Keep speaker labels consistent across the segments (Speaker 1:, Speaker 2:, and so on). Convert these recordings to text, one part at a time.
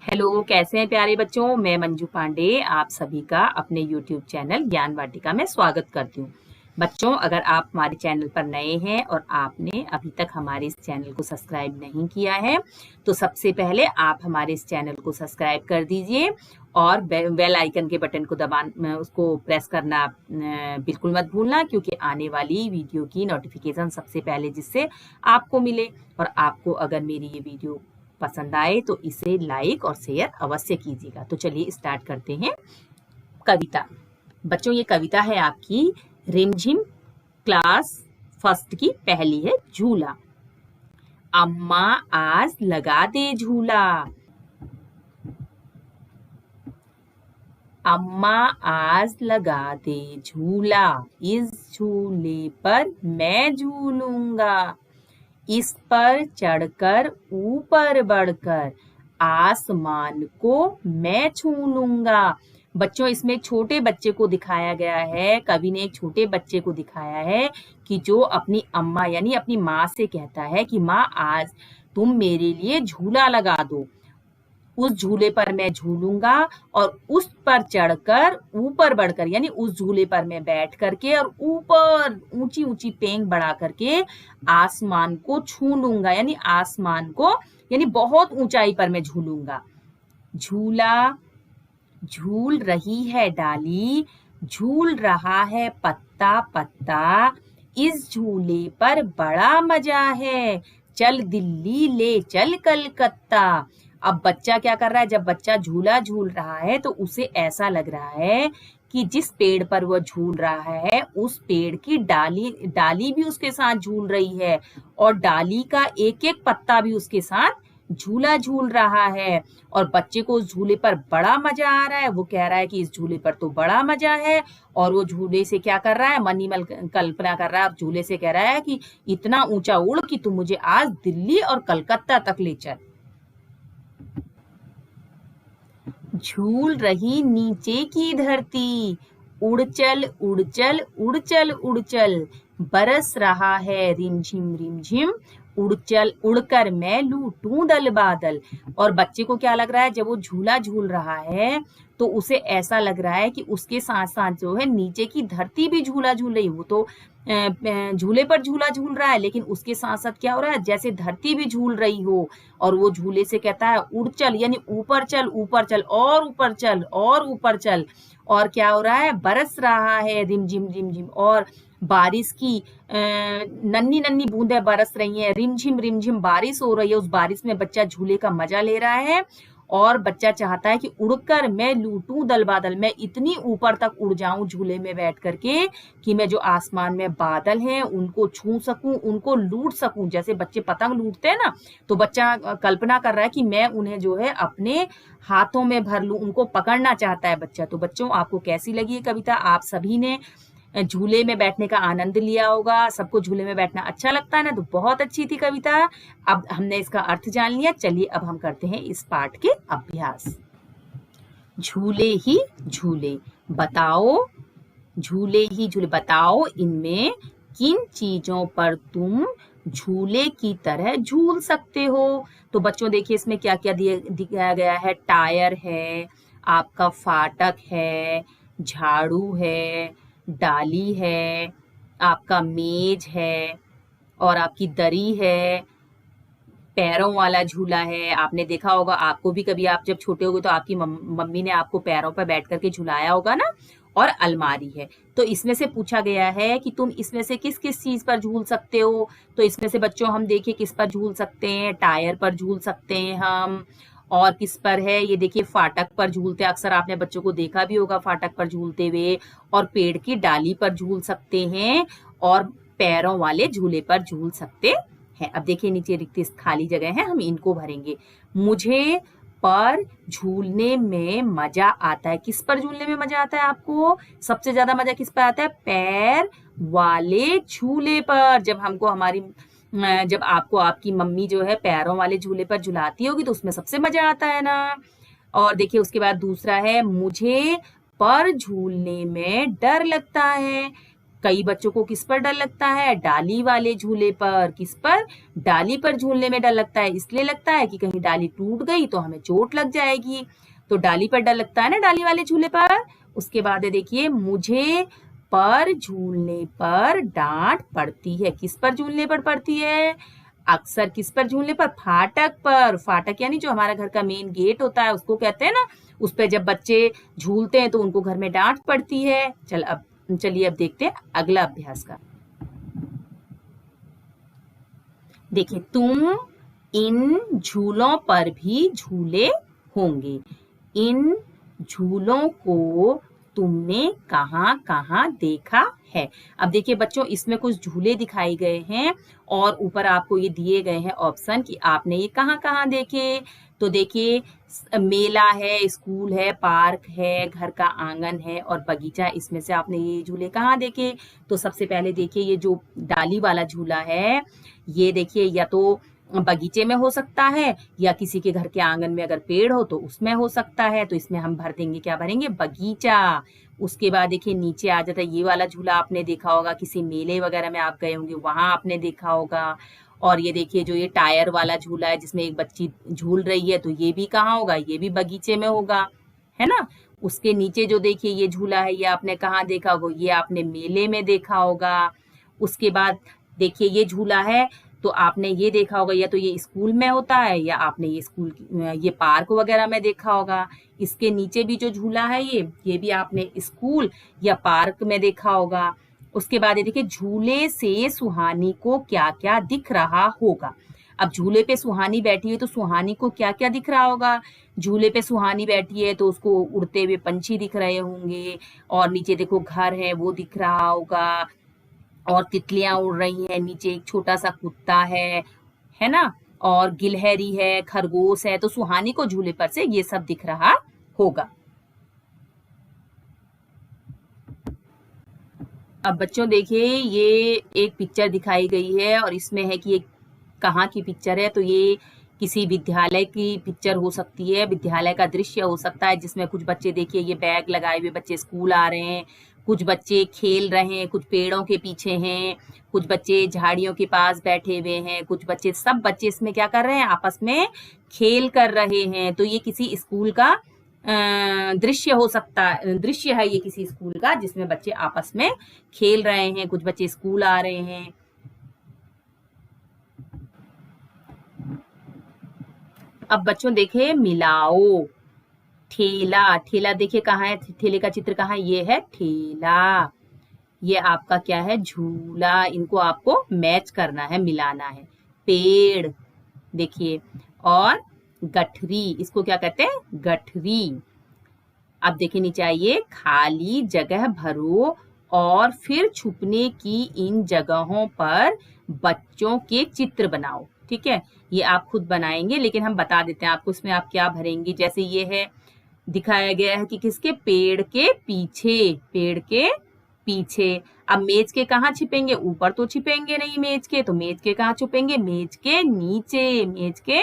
Speaker 1: Hello, कैसे हैं प्यारे बच्चों। मैं मंजू पांडे आप सभी का अपने यूट्यूब चैनल ज्ञान वाटिका में स्वागत करती हूँ। बच्चों, अगर आप हमारे चैनल पर नए हैं और आपने अभी तक हमारे इस चैनल को सब्सक्राइब नहीं किया है तो सबसे पहले आप हमारे इस चैनल को सब्सक्राइब कर दीजिए और बेल आइकन के बटन को उसको प्रेस करना बिल्कुल मत भूलना, क्योंकि आने वाली वीडियो की नोटिफिकेशन सबसे पहले जिससे आपको मिले। और आपको अगर मेरी ये वीडियो पसंद आए तो इसे लाइक और शेयर अवश्य कीजिएगा। तो चलिए स्टार्ट करते हैं। कविता। बच्चों, ये कविता है आपकी रिमझिम क्लास फर्स्ट की पहली है, झूला। अम्मा आज लगा दे झूला, अम्मा आज लगा दे झूला, इस झूले पर मैं झूलूंगा, इस पर चढ़कर ऊपर बढ़कर आसमान को मैं छू लूंगा। बच्चों, इसमें एक छोटे बच्चे को दिखाया गया है। कवि ने एक छोटे बच्चे को दिखाया है कि जो अपनी अम्मा यानी अपनी माँ से कहता है कि माँ आज तुम मेरे लिए झूला लगा दो, उस झूले पर मैं झूलूंगा और उस पर चढ़कर ऊपर बढ़कर यानी उस झूले पर मैं बैठ करके और ऊपर ऊंची ऊंची पेंग बढ़ा करके आसमान को छू लूंगा, यानी आसमान को यानी बहुत ऊंचाई पर मैं झूलूंगा। झूला झूल रही है डाली, झूल रहा है पत्ता पत्ता, इस झूले पर बड़ा मजा है, चल दिल्ली ले चल कलकत्ता। अब बच्चा क्या कर रहा है, जब बच्चा झूला झूल रहा है तो उसे ऐसा लग रहा है कि जिस पेड़ पर वह झूल रहा है उस पेड़ की डाली डाली भी उसके साथ झूल रही है और डाली का एक एक पत्ता भी उसके साथ झूला झूल रहा है। और बच्चे को उस झूले पर बड़ा मजा आ रहा है। वो कह रहा है कि इस झूले पर तो बड़ा मजा है, और वो झूले से क्या कर रहा है, मन ही मन कल्पना कर रहा है और झूले से कह रहा है कि इतना ऊंचा उड़ कि तू मुझे आज दिल्ली और कलकत्ता तक ले चल। झूल रही नीचे की धरती, उड़ चल उड़ चल उड़ चल उड़ चल, बरस रहा है रिमझिम रिमझिम, उड़ चल उड़कर मैं लूटूं दल बादल। और बच्चे को क्या लग रहा है, जब वो झूला झूल रहा है तो उसे ऐसा लग रहा है कि उसके साथ साथ जो है नीचे की धरती भी झूला झूल रही। वो तो झूले पर झूला झूल रहा है, लेकिन उसके साथ साथ क्या हो रहा है, जैसे धरती भी झूल रही हो। और वो झूले से कहता है उड़ चल यानी ऊपर चल ऊपर चल और ऊपर चल और ऊपर चल। और क्या हो रहा है, बरस रहा है रिमझिम रिमझिम, और बारिश की नन्ही नन्ही बूंदें बरस रही हैं, रिमझिम रिमझिम बारिश हो रही है। उस बारिश में बच्चा झूले का मजा ले रहा है और बच्चा चाहता है कि उड़कर मैं लूटूं दल बादल, मैं इतनी ऊपर तक उड़ जाऊं झूले में बैठ करके कि मैं जो आसमान में बादल हैं उनको छू सकूं, उनको लूट सकूं। जैसे बच्चे पतंग लूटते हैं ना, तो बच्चा कल्पना कर रहा है कि मैं उन्हें जो है अपने हाथों में भर लूं, उनको पकड़ना चाहता है बच्चा। तो बच्चों, आपको कैसी लगी ये कविता। आप सभी ने झूले में बैठने का आनंद लिया होगा। सबको झूले में बैठना अच्छा लगता है ना, तो बहुत अच्छी थी कविता। अब हमने इसका अर्थ जान लिया। चलिए अब हम करते हैं इस पाठ के अभ्यास। झूले ही झूले बताओ, झूले ही झूले बताओ, इनमें किन चीजों पर तुम झूले की तरह झूल सकते हो। तो बच्चों देखिए, इसमें क्या क्या दिया गया है। टायर है, आपका फाटक है, झाड़ू है, डाली है, आपका मेज है और आपकी दरी है, पैरों वाला झूला है। आपने देखा होगा, आपको भी कभी आप जब छोटे होगे तो आपकी मम्मी ने आपको पैरों पर बैठ करके झुलाया होगा ना। और अलमारी है। तो इसमें से पूछा गया है कि तुम इसमें से किस किस चीज पर झूल सकते हो। तो इसमें से बच्चों हम देखिए किस पर झूल सकते हैं। टायर पर झूल सकते हैं हम। और किस पर है, ये देखिए फाटक पर झूलते, अक्सर आपने बच्चों को देखा भी होगा फाटक पर झूलते हुए। और पेड़ की डाली पर झूल सकते हैं और पैरों वाले झूले पर झूल सकते हैं। अब देखिए नीचे रिक्त खाली जगह है, हम इनको भरेंगे। मुझे पर झूलने में मजा आता है। किस पर झूलने में मजा आता है आपको, सबसे ज्यादा मजा किस पर आता है, पैर वाले झूले पर। जब आपको आपकी मम्मी जो है पैरों वाले झूले पर झुलाती होगी तो उसमें सबसे मजा आता है ना। और देखिए उसके बाद दूसरा है, मुझे पर झूलने में डर लगता है। कई बच्चों को किस पर डर लगता है? डाली वाले झूले पर। किस पर? डाली पर झूलने में डर लगता है। इसलिए लगता है कि कहीं डाली टूट गई तो हमें चोट लग जाएगी, तो डाली पर डर लगता है ना, डाली वाले झूले पर। उसके बाद है देखिए, मुझे पर झूलने पर डांट पड़ती है। किस पर झूलने पर पड़ती है? अक्सर किस पर झूलने पर? फाटक पर। फाटक यानी जो हमारा घर का मेन गेट होता है उसको कहते हैं ना, उस पर जब बच्चे झूलते हैं तो उनको घर में डांट पड़ती है। चलिए अब देखते हैं अगला अभ्यास का। देखिए, तुम इन झूलों पर भी झूले होंगे। इन झूलों को तुमने कहाँ कहाँ देखा है? अब देखिए बच्चों, इसमें कुछ झूले दिखाई गए हैं और ऊपर आपको ये दिए गए हैं ऑप्शन कि आपने ये कहाँ कहाँ देखे। तो देखिए, मेला है, स्कूल है, पार्क है, घर का आंगन है और बगीचा। इसमें से आपने ये झूले कहाँ देखे? तो सबसे पहले देखिए, ये जो डाली वाला झूला है, ये देखिए या तो बगीचे में हो सकता है या किसी के घर के आंगन में अगर पेड़ हो तो उसमें हो सकता है। तो इसमें हम भर देंगे, क्या भरेंगे? बगीचा। उसके बाद देखिए नीचे आ जाता है, ये वाला झूला आपने देखा होगा, किसी मेले वगैरह में आप गए होंगे, वहां आपने देखा होगा। और ये देखिए जो ये टायर वाला झूला है जिसमें एक बच्ची झूल रही है, तो ये भी कहाँ होगा? ये भी बगीचे में होगा, है ना। उसके नीचे जो देखिए ये झूला है, ये आपने कहाँ देखा होगा? ये आपने मेले में देखा होगा। उसके बाद देखिए ये झूला है, तो आपने ये देखा होगा, या तो ये स्कूल में होता है या आपने ये पार्क वगैरह में देखा होगा। इसके नीचे भी जो झूला है ये भी आपने स्कूल या पार्क में देखा होगा। उसके बाद ये देखिए, झूले से सुहानी को क्या क्या दिख रहा होगा? अब झूले पे सुहानी बैठी है तो सुहानी को क्या क्या दिख रहा होगा? झूले पे सुहानी बैठी है तो उसको उड़ते हुए पंछी दिख रहे होंगे, और नीचे देखो घर है वो दिख रहा होगा, और तितलियां उड़ रही हैं, नीचे एक छोटा सा कुत्ता है ना, और गिलहरी है, खरगोश है। तो सुहानी को झूले पर से ये सब दिख रहा होगा। अब बच्चों देखिए, ये एक पिक्चर दिखाई गई है और इसमें है कि ये कहाँ की पिक्चर है। तो ये किसी विद्यालय की पिक्चर हो सकती है, विद्यालय का दृश्य हो सकता है, जिसमें कुछ बच्चे देखिए ये बैग लगाए हुए बच्चे स्कूल आ रहे हैं, कुछ बच्चे खेल रहे हैं, कुछ पेड़ों के पीछे हैं, कुछ बच्चे झाड़ियों के पास बैठे हुए हैं, कुछ बच्चे, सब बच्चे इसमें क्या कर रहे हैं? आपस में खेल कर रहे हैं। तो ये किसी स्कूल का दृश्य हो सकता है, दृश्य है ये किसी स्कूल का, जिसमें बच्चे आपस में खेल रहे हैं, कुछ बच्चे स्कूल आ रहे हैं। अब बच्चों देखे, मिलाओ। ठेला, ठेला देखिए कहाँ है? ठेले का चित्र कहाँ है? ये है ठेला। ये आपका क्या है? झूला। इनको आपको मैच करना है, मिलाना है। पेड़ देखिए, और गठरी, इसको क्या कहते हैं? गठरी। अब देखिए नीचे आइए, खाली जगह भरो और फिर छुपने की इन जगहों पर बच्चों के चित्र बनाओ। ठीक है, ये आप खुद बनाएंगे, लेकिन हम बता देते हैं आपको इसमें आप क्या भरेंगे। जैसे ये है, दिखाया गया है कि किसके? पेड़ के पीछे, पेड़ के पीछे। अब मेज के कहाँ छिपेंगे? ऊपर तो छिपेंगे नहीं मेज के, तो मेज के कहाँ छुपेंगे? मेज के नीचे, मेज के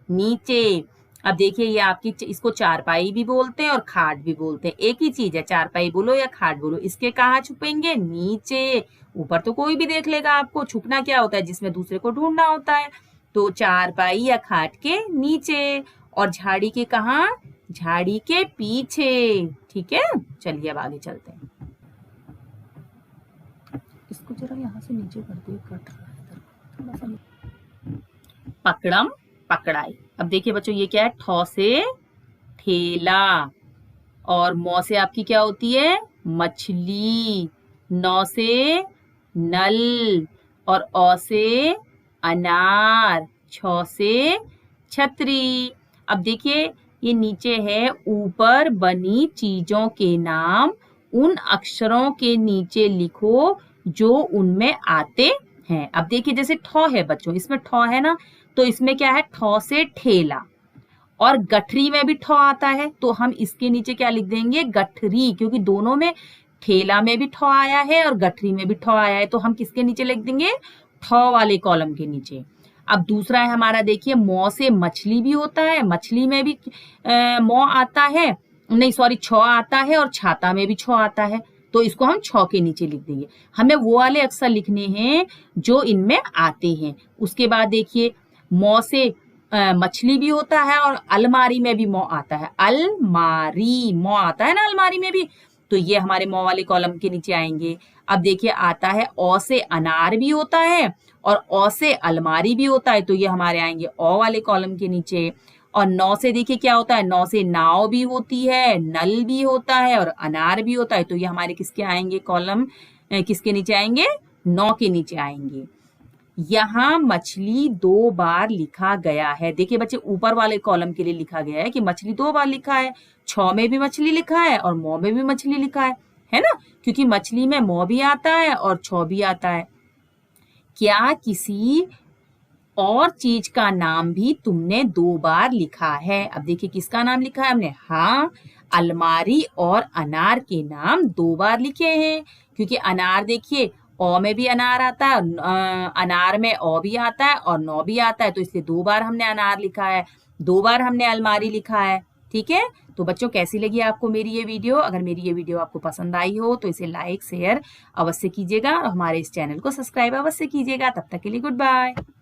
Speaker 1: नीचे। अब देखिए ये आपकी, इसको चारपाई भी बोलते हैं और खाट भी बोलते हैं, एक ही चीज है, चारपाई बोलो या खाट बोलो। इसके कहाँ छुपेंगे? नीचे। ऊपर तो कोई भी देख लेगा आपको। छुपना क्या होता है? जिसमें दूसरे को ढूंढना होता है। तो चारपाई या खाट के नीचे। और झाड़ी के कहाँ? झाड़ी के पीछे। ठीक है, चलिए अब आगे चलते हैं। इसको जरा यहाँ से नीचे कर दो, कट रहा है थोड़ा सा। पकड़म पकड़ाई। अब देखिए बच्चों, ये क्या है? ठौ से ठेला, और मौ से आपकी क्या होती है? मछली। नौ से नल, और औ से अनार। छौ से छतरी। अब देखिए ये नीचे है, ऊपर बनी चीजों के नाम उन अक्षरों के नीचे लिखो जो उनमें आते हैं। अब देखिए जैसे ठौ है बच्चों, इसमें ठौ है ना, तो इसमें क्या है? ठौ से ठेला। और गठरी में भी ठौ आता है, तो हम इसके नीचे क्या लिख देंगे? गठरी, क्योंकि दोनों में, ठेला में भी ठौ आया है और गठरी में भी ठौ आया है, तो हम किसके नीचे लिख देंगे? ठौ वाले कॉलम के नीचे। अब दूसरा है हमारा, देखिए मौ से मछली भी होता है, मछली में भी मौ आता है, नहीं सॉरी छौ आता है, और छाता में भी छौ आता है। तो इसको हम छ के नीचे लिख देंगे। हमें वो वाले अक्षर लिखने हैं जो इनमें आते हैं। उसके बाद देखिए मौ से मछली भी होता है और अलमारी में भी मौ आता है। अलमारी मौ आता है ना अलमारी में भी, तो ये हमारे मौ वाले कॉलम के नीचे आएंगे। अब देखिए आता है औ से अनार भी होता है और औ से अलमारी भी होता है, तो ये हमारे आएंगे औ वाले कॉलम के नीचे। और नौ से देखिए क्या होता है, नौ से नाव भी होती है, नल भी होता है और अनार भी होता है, तो ये हमारे किसके आएंगे कॉलम, किसके नीचे आएंगे, नौ के नीचे आएंगे। यहाँ मछली 2 बार लिखा गया है। देखिए बच्चे ऊपर वाले कॉलम के लिए लिखा गया है कि मछली 2 बार लिखा है। छ में भी मछली लिखा है और मौ में भी मछली लिखा है ना, क्योंकि मछली में मौ भी आता है और छ भी आता है। क्या किसी और चीज का नाम भी तुमने 2 बार लिखा है? अब देखिए किसका नाम लिखा है हमने, हाँ अलमारी और अनार के नाम 2 बार लिखे हैं, क्योंकि अनार देखिए औ में भी अनार आता है, अनार में औ भी आता है और नौ भी आता है, तो इसलिए 2 बार हमने अनार लिखा है, 2 बार हमने अलमारी लिखा है। ठीक है, तो बच्चों कैसी लगी आपको मेरी ये वीडियो? अगर मेरी ये वीडियो आपको पसंद आई हो तो इसे लाइक शेयर अवश्य कीजिएगा और हमारे इस चैनल को सब्सक्राइब अवश्य कीजिएगा। तब तक के लिए गुड बाय।